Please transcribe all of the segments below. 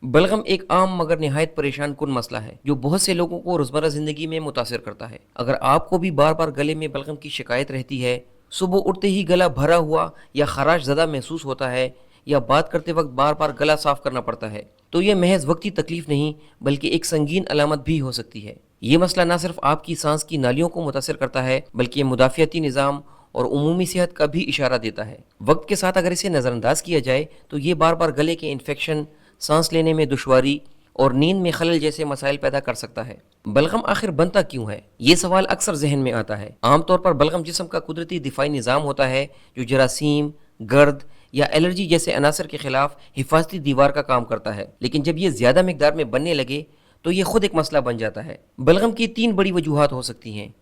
बलगम एक आम मगर निहायत परेशान कुन मसला है जो बहुत से लोगों को रोज़मर्रा ज़िंदगी में मुतासिर करता है। अगर आपको भी बार बार गले में बलगम की शिकायत रहती है, सुबह उठते ही गला भरा हुआ या खराश ज़दा महसूस होता है, या बात करते वक्त बार बार गला साफ करना पड़ता है, तो ये महज वक्ती तकलीफ नहीं बल्कि एक संगीन अलामत भी हो सकती है। ये मसला न सिर्फ आपकी सांस की नालियों को मुतासिर करता है बल्कि ये मुदाफ़ियाती निज़ाम और उमूमी सेहत का भी इशारा देता है। वक्त के साथ अगर इसे नज़रअंदाज किया जाए तो ये बार बार गले के इन्फेक्शन, सांस लेने में दुश्वारी और नींद में खलल जैसे मसाइल पैदा कर सकता है। बलगम आखिर बनता क्यों है, ये सवाल अक्सर जहन में आता है। आमतौर पर बलगम जिस्म का कुदरती दिफाई निज़ाम होता है जो जरासीम, गर्द या एलर्जी जैसे अनासर के खिलाफ हिफाजती दीवार का काम करता है, लेकिन जब ये ज़्यादा मिकदार में बनने लगे तो ये खुद एक मसला बन जाता है। बलगम की 3 बड़ी वजूहात हो सकती हैं।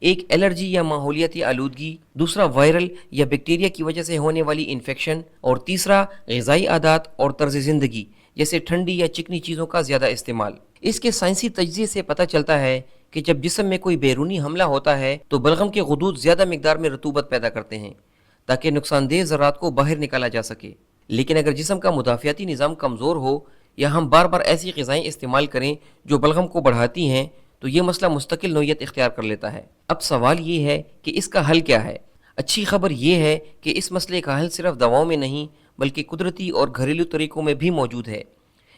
एक एलर्जी या माहौलियाती आलूदगी, दूसरा वायरल या बैक्टीरिया की वजह से होने वाली इन्फेक्शन, और तीसरा ग़िज़ाई आदात और तर्ज ज़िंदगी जैसे ठंडी या चिकनी चीज़ों का ज़्यादा इस्तेमाल। इसके साइंसी तजज़िये से पता चलता है कि जब जिस्म में कोई बैरूनी हमला होता है तो बलगम के गुदूद ज़्यादा मिकदार में रतूबत पैदा करते हैं ताकि नुकसानदेह ज़रात को बाहर निकाला जा सके। लेकिन अगर जिस्म का मुदाफ़ियाती निज़ाम कमज़ोर हो या हम बार बार ऐसी ग़िज़ाएँ इस्तेमाल करें जो बलगम को बढ़ाती हैं तो ये मसला मुस्तकिल नौयत इख्तियार कर लेता है। अब सवाल ये है कि इसका हल क्या है। अच्छी खबर ये है कि इस मसले का हल सिर्फ दवाओं में नहीं बल्कि कुदरती और घरेलू तरीक़ों में भी मौजूद है,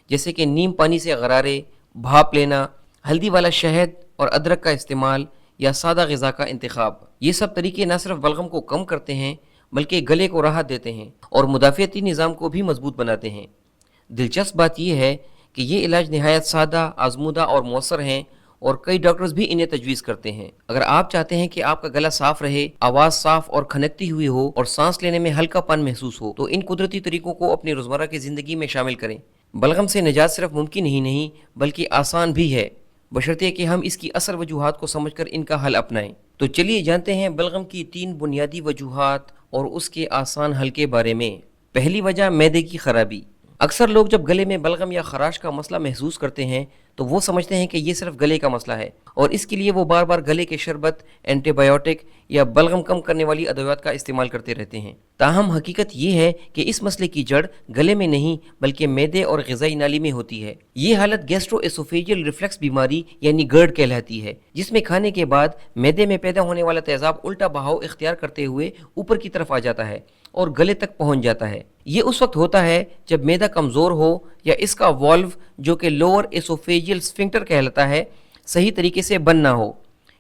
जैसे कि नीम पानी से गरारे, भाप लेना, हल्दी वाला शहद और अदरक का इस्तेमाल या सादा ग़िज़ा का इंतखाब। ये सब तरीके न सिर्फ बलगम को कम करते हैं बल्कि गले को राहत देते हैं और मुदाफ़ियाती निज़ाम को भी मजबूत बनाते हैं। दिलचस्प बात यह है कि ये इलाज नहायत सादा, आजमूदा और मौसर हैं और कई डॉक्टर्स भी इन्हें तजवीज़ करते हैं। अगर आप चाहते हैं कि आपका गला साफ रहे, आवाज़ साफ और खनकती हुई हो और सांस लेने में हल्कापन महसूस हो, तो इन कुदरती तरीकों को अपनी रोज़मर्रा की ज़िंदगी में शामिल करें। बलगम से निजात सिर्फ मुमकिन ही नहीं बल्कि आसान भी है, बशर्ते कि हम इसकी असल वजूहात को समझकर इनका हल अपनाएं। तो चलिए जानते हैं बलगम की 3 बुनियादी वजूहात और उसके आसान हल के बारे में। पहली वजह, मैदे की खराबी। अक्सर लोग जब गले में बलगम या खराश का मसला महसूस करते हैं तो वो समझते हैं कि ये सिर्फ गले का मसला है और इसके लिए वो बार बार गले के शरबत, एंटीबायोटिक या बलगम कम करने वाली अदवियात का इस्तेमाल करते रहते हैं। ताहम हकीकत ये है कि इस मसले की जड़ गले में नहीं बल्कि मैदे और ग़िज़ाई नाली में होती है। ये हालत गैस्ट्रोएसोफेजियल रिफ्लक्स बीमारी यानी गर्ड कहलाती है, जिसमें खाने के बाद मैदे में पैदा होने वाला तेज़ाब उल्टा बहाव इख्तियार करते हुए ऊपर की तरफ आ जाता है और गले तक पहुंच जाता है। ये उस वक्त होता है जब मैदा कमज़ोर हो या इसका वॉल्व जो कि लोअर एसोफेजियल स्फिंक्टर कहलाता है सही तरीके से बंद ना हो।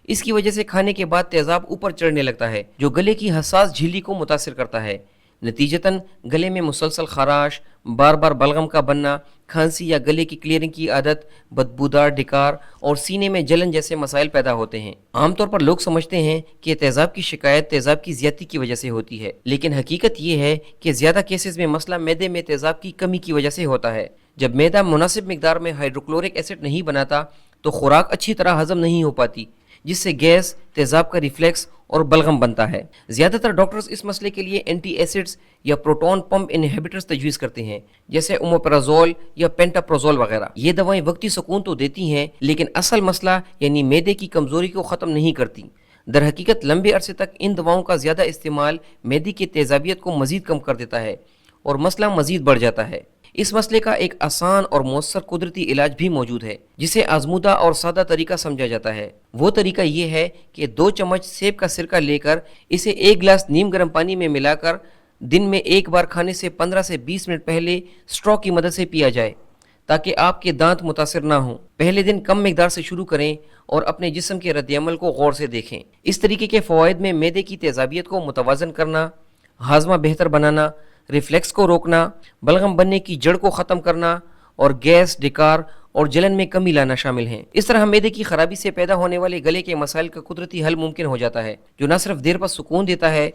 इसकी वजह से खाने के बाद तेज़ाब ऊपर चढ़ने लगता है जो गले की हसास झिल्ली को मुतासिर करता है। नतीजतन गले में मुसलसल खराश, बार बार बलगम का बनना, खांसी या गले की क्लियरिंग की आदत, बदबूदार डकार और सीने में जलन जैसे मसाइल पैदा होते हैं। आमतौर पर लोग समझते हैं कि तेज़ाब की शिकायत तेज़ाब की ज़्यादती की वजह से होती है, लेकिन हकीकत ये है कि ज़्यादा केसेस में मसला मैदे में तेज़ाब की कमी की वजह से होता है। जब मैदा मुनासिब मिकदार में हाइड्रोक्लोरिक एसिड नहीं बनाता तो खुराक अच्छी तरह हजम नहीं हो पाती, जिससे गैस, तेज़ाब का रिफ्लेक्स और बलगम बनता है। ज़्यादातर डॉक्टर्स इस मसले के लिए एंटी एसिड्स या प्रोटॉन पंप इनहिबिटर्स तजवीज़ करते हैं, जैसे ओमेप्राज़ोल या पेंटाप्रोज़ोल वगैरह। ये दवाएं वक्ती सुकून तो देती हैं लेकिन असल मसला यानी मैदे की कमज़ोरी को ख़त्म नहीं करती। दर हकीकत लंबे अरसे तक इन दवाओं का ज़्यादा इस्तेमाल मैदे की तेज़ाबियत को मज़ीद कम कर देता है और मसला मज़ीद बढ़ जाता है। इस मसले का एक आसान और मौसर कुदरती इलाज भी मौजूद है जिसे आजमूदा और सादा तरीका समझा जाता है। वो तरीका ये है कि 2 चम्मच सेब का सिरका लेकर इसे 1 गिलास नीम गर्म पानी में मिलाकर दिन में 1 बार खाने से 15 से 20 मिनट पहले स्ट्रॉ की मदद से पिया जाए ताकि आपके दांत मुतासिर ना हों। पहले दिन कम मिकदार से शुरू करें और अपने जिस्म के रद्द-ए-अमल को गौर से देखें। इस तरीके के फ़वाइद में मैदे की तेज़ाबियत को मुतवाज़न करना, हाजमा बेहतर बनाना, रिफ्लेक्स को रोकना, बलगम बनने की जड़ को ख़त्म करना और गैस, डकार और जलन में कमी लाना शामिल हैं। इस तरह मैदे की खराबी से पैदा होने वाले गले के मसाइल का कुदरती हल मुमकिन हो जाता है, जो न सिर्फ देर पर सुकून देता है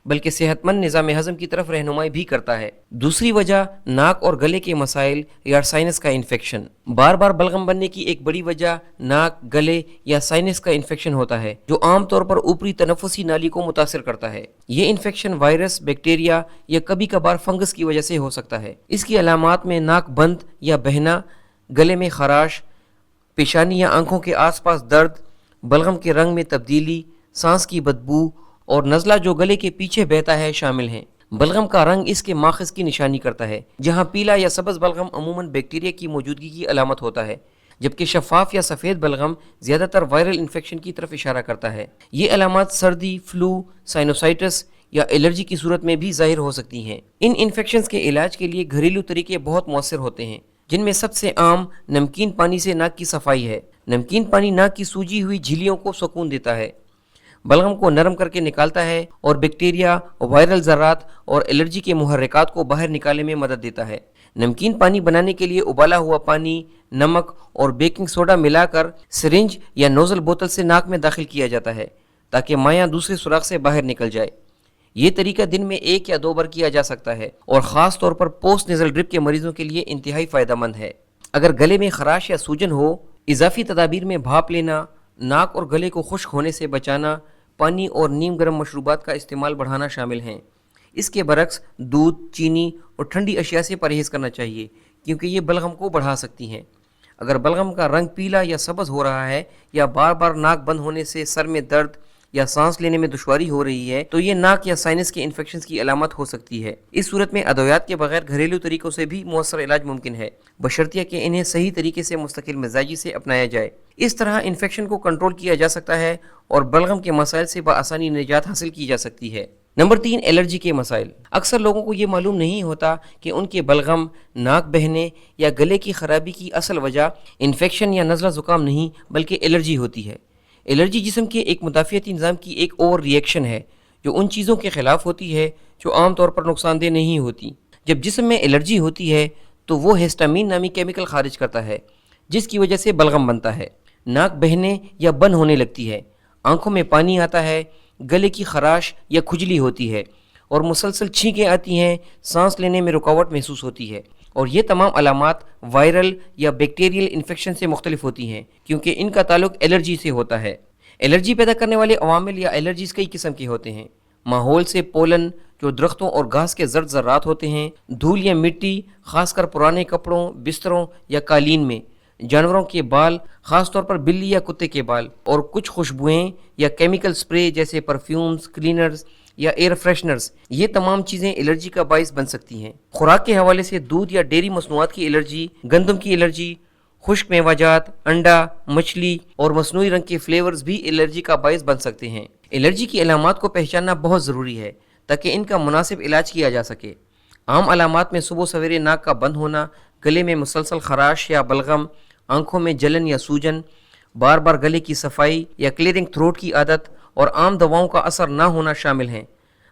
बल्कि सेहतमंद निज़ाम हज़म की तरफ रहनुमाई भी करता है। दूसरी वजह, नाक और गले के मसाइल या साइनस का इन्फेक्शन। बार बार बलगम बनने की एक बड़ी वजह नाक, गले या साइनस का इन्फेक्शन होता है जो आम तौर पर ऊपरी तनफुसी नाली को मुतासिर करता है। ये इन्फेक्शन वायरस, बैक्टीरिया या कभी कभार फंगस की वजह से हो सकता है। इसकी अलामात में नाक बंद या बहना, गले में खराश, पेशानी या आंखों के आसपास दर्द, बलगम के रंग में तब्दीली, सांस की बदबू और नज़ला जो गले के पीछे बहता है शामिल हैं। بلغم کا رنگ اس کے ماخذ کی نشانی کرتا ہے، جہاں پیلا یا سبز بلغم عموماً بیکٹیریا کی موجودگی کی علامت ہوتا ہے، جبکہ شفاف یا سفید بلغم زیادہ تر وائرل انفیکشن کی طرف اشارہ کرتا ہے۔ یہ علامات سردی، فلو، سائنوسائٹس یا الرجی کی صورت میں بھی ظاہر ہو سکتی ہیں۔ ان انفیکشنز کے علاج کے لیے گھریلو طریقے بہت مؤثر ہوتے ہیں، جن میں سب سے عام نمکین پانی سے ناک کی صفائی ہے۔ نمکین پانی ناک کی سوجی ہوئی جھلیوں کو سکون دیتا ہے، بلغم کو نرم کر کے نکالتا ہے اور بیکٹیریا، وائرل ذرات اور الرجی کے محرکات کو باہر نکالنے میں مدد دیتا ہے۔ نمکین پانی بنانے کے لیے ابالا ہوا پانی، نمک اور بیکنگ سوڈا ملا کر سرنج یا نوزل بوتل سے ناک میں داخل کیا جاتا ہے تاکہ مائع دوسرے سوراخ سے باہر نکل جائے۔ یہ طریقہ دن میں 1 یا 2 بار کیا جا سکتا ہے اور خاص طور پر پوسٹ نیزل ڈرپ کے مریضوں کے لیے انتہائی فائدہ مند ہے۔ اگر گلے میں خراش یا سوجن ہو، اضافی تدابیر میں بھاپ لینا، ناک اور گلے کو خشک ہونے سے بچانا، پانی اور نیم گرم مشروبات کا استعمال بڑھانا شامل ہیں۔ اس کے برعکس دودھ، چینی اور ٹھنڈی اشیاء سے پرہیز کرنا چاہیے کیونکہ یہ بلغم کو بڑھا سکتی ہیں۔ اگر بلغم کا رنگ پیلا یا سبز ہو رہا ہے یا بار بار ناک بند ہونے سے سر میں درد یا سانس لینے میں دشواری ہو رہی ہے تو یہ ناک یا سائنس کے انفیکشنز کی علامت ہو سکتی ہے۔ اس صورت میں ادویات کے بغیر گھریلو طریقوں سے بھی مؤثر علاج ممکن ہے، بشرطیہ کہ انہیں صحیح طریقے سے مستقل مزاجی سے اپنایا جائے۔ اس طرح انفیکشن کو کنٹرول کیا جا سکتا ہے اور بلغم کے مسائل سے بآسانی نجات حاصل کی جا سکتی ہے۔ نمبر 3، الرجی کے مسائل۔ اکثر لوگوں کو یہ معلوم نہیں ہوتا کہ ان کے بلغم، ناک بہنے یا گلے کی خرابی کی اصل وجہ انفیکشن یا نزلہ زکام نہیں بلکہ الرجی ہوتی ہے۔ الرجی جسم کے ایک مدافعتی نظام کی ایک اوور ریئیکشن ہے جو ان چیزوں کے خلاف ہوتی ہے جو عام طور پر نقصان دہ نہیں ہوتی۔ جب جسم میں الرجی ہوتی ہے تو وہ ہسٹامین نامی کیمیکل خارج کرتا ہے جس کی وجہ سے بلغم بنتا ہے، ناک بہنے یا بند ہونے لگتی ہے، آنکھوں میں پانی آتا ہے، گلے کی خراش یا کھجلی ہوتی ہے اور مسلسل چھینکیں آتی ہیں، سانس لینے میں رکاوٹ محسوس ہوتی ہے، اور یہ تمام علامات وائرل یا بیکٹیریل انفیکشن سے مختلف ہوتی ہیں کیونکہ ان کا تعلق الرجی سے ہوتا ہے۔ الرجی پیدا کرنے والے عوامل یا الرجیز کئی قسم کے ہوتے ہیں۔ ماحول سے پولن جو درختوں اور گھاس کے زرد ذرات ہوتے ہیں، دھول یا مٹی خاص کر پرانے کپڑوں، بستروں یا قالین میں، جانوروں کے بال خاص طور پر بلی یا کتے کے بال، اور کچھ خوشبوئیں یا کیمیکل سپرے جیسے پرفیومز، کلینرز یا ایئر فریشنرز، یہ تمام چیزیں الرجی کا باعث بن سکتی ہیں۔ خوراک کے حوالے سے دودھ یا ڈیری مصنوعات کی الرجی، گندم کی الرجی، خشک میوہ جات، انڈا، مچھلی اور مصنوعی رنگ کے فلیورز بھی الرجی کا باعث بن سکتے ہیں۔ الرجی کی علامات کو پہچاننا بہت ضروری ہے تاکہ ان کا مناسب علاج کیا جا سکے۔ عام علامات میں صبح سویرے ناک کا بند ہونا، گلے میں مسلسل خراش یا بلغم، آنکھوں میں جلن یا سوجن، بار بار گلے کی صفائی یا کلیئرنگ تھروٹ کی عادت اور عام دواؤں کا اثر نہ ہونا شامل ہیں۔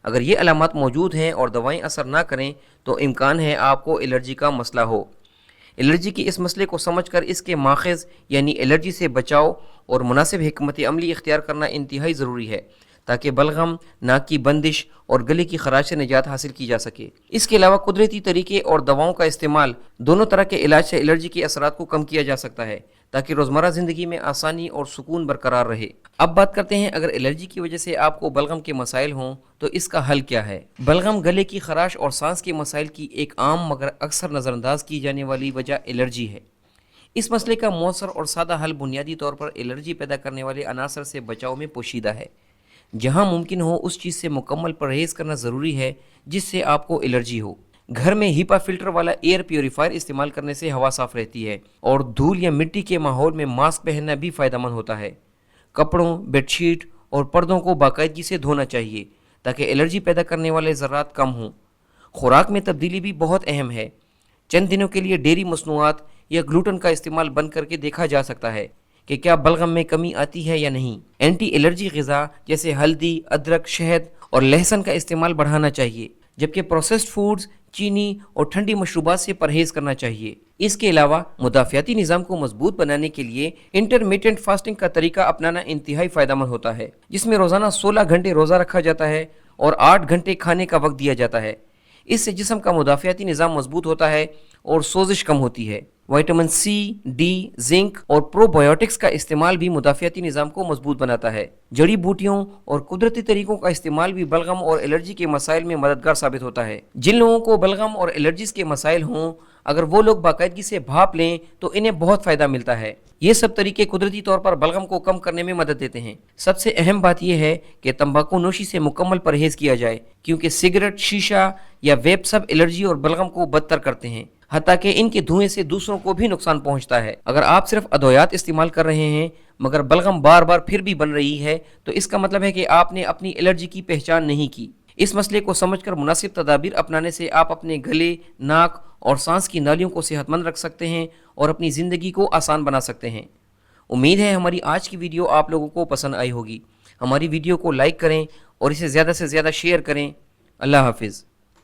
اگر یہ علامات موجود ہیں اور دوائیں اثر نہ کریں تو امکان ہے آپ کو الرجی کا مسئلہ ہو۔ الرجی کے اس مسئلے کو سمجھ کر اس کے ماخذ یعنی الرجی سے بچاؤ اور مناسب حکمت عملی اختیار کرنا انتہائی ضروری ہے تاکہ بلغم، ناک کی بندش اور گلے کی خراش سے نجات حاصل کی جا سکے۔ اس کے علاوہ قدرتی طریقے اور دواؤں کا استعمال دونوں طرح کے علاج سے الرجی کے اثرات کو کم کیا جا سکتا ہے تاکہ روزمرہ زندگی میں آسانی اور سکون برقرار رہے۔ اب بات کرتے ہیں اگر الرجی کی وجہ سے آپ کو بلغم کے مسائل ہوں تو اس کا حل کیا ہے۔ بلغم، گلے کی خراش اور سانس کے مسائل کی ایک عام مگر اکثر نظر انداز کی جانے والی وجہ الرجی ہے۔ اس مسئلے کا مؤثر اور سادہ حل بنیادی طور پر الرجی پیدا کرنے والے عناصر سے بچاؤ میں پوشیدہ ہے۔ جہاں ممکن ہو اس چیز سے مکمل پرہیز کرنا ضروری ہے جس سے آپ کو الرجی ہو۔ گھر میں ہیپا فلٹر والا ایئر پیوریفائر استعمال کرنے سے ہوا صاف رہتی ہے اور دھول یا مٹی کے ماحول میں ماسک پہننا بھی فائدہ مند ہوتا ہے۔ کپڑوں، بیڈ شیٹ اور پردوں کو باقاعدگی سے دھونا چاہیے تاکہ الرجی پیدا کرنے والے ذرات کم ہوں۔ خوراک میں تبدیلی بھی بہت اہم ہے۔ چند دنوں کے لیے ڈیری مصنوعات یا گلوٹن کا استعمال بند کر کے دیکھا جا سکتا ہے کہ کیا بلغم میں کمی آتی ہے یا نہیں۔ اینٹی الرجی غذا جیسے ہلدی، ادرک، شہد اور لہسن کا استعمال بڑھانا چاہیے، جبکہ پروسیسڈ فوڈز، چینی اور ٹھنڈی مشروبات سے پرہیز کرنا چاہیے۔ اس کے علاوہ مدافعتی نظام کو مضبوط بنانے کے لیے انٹرمیٹنٹ فاسٹنگ کا طریقہ اپنانا انتہائی فائدہ مند ہوتا ہے، جس میں روزانہ 16 گھنٹے روزہ رکھا جاتا ہے اور 8 گھنٹے کھانے کا وقت دیا جاتا ہے۔ اس سے جسم کا مدافعتی نظام مضبوط ہوتا ہے اور سوزش کم ہوتی ہے۔ وٹامن سی، ڈی، زنک اور پرو بایوٹکس کا استعمال بھی مدافعتی نظام کو مضبوط بناتا ہے۔ जड़ी बूटियों और कुदरती तरीकों का इस्तेमाल भी बलगम और एलर्जी के मसाइल में मददगार साबित होता है। जिन लोगों को बलगम और एलर्जीज के मसाइल हों, अगर वो लोग बाकायदगी से भाप लें तो इन्हें बहुत फ़ायदा मिलता है। ये सब तरीके कुदरती तौर पर बलगम को कम करने में मदद देते हैं। सबसे अहम बात यह है कि तंबाकू नोशी से मुकम्मल परहेज़ किया जाए, क्योंकि सिगरेट, शीशा या वेप सब एलर्जी और बलगम को बदतर करते हैं, हत्ता कि इनके धुएं से दूसरों को भी नुकसान पहुंचता है। अगर आप सिर्फ अद्वियात इस्तेमाल कर रहे हैं मगर बलगम बार बार फिर भी बन रही है, तो इसका मतलब है कि आपने अपनी एलर्जी की पहचान नहीं की। इस मसले को समझकर मुनासिब तदाबीर अपनाने से आप अपने गले, नाक और सांस की नालियों को सेहतमंद रख सकते हैं और अपनी ज़िंदगी को आसान बना सकते हैं। उम्मीद है हमारी आज की वीडियो आप लोगों को पसंद आई होगी। हमारी वीडियो को लाइक करें और इसे ज़्यादा से ज़्यादा शेयर करें। अल्लाह हाफिज़।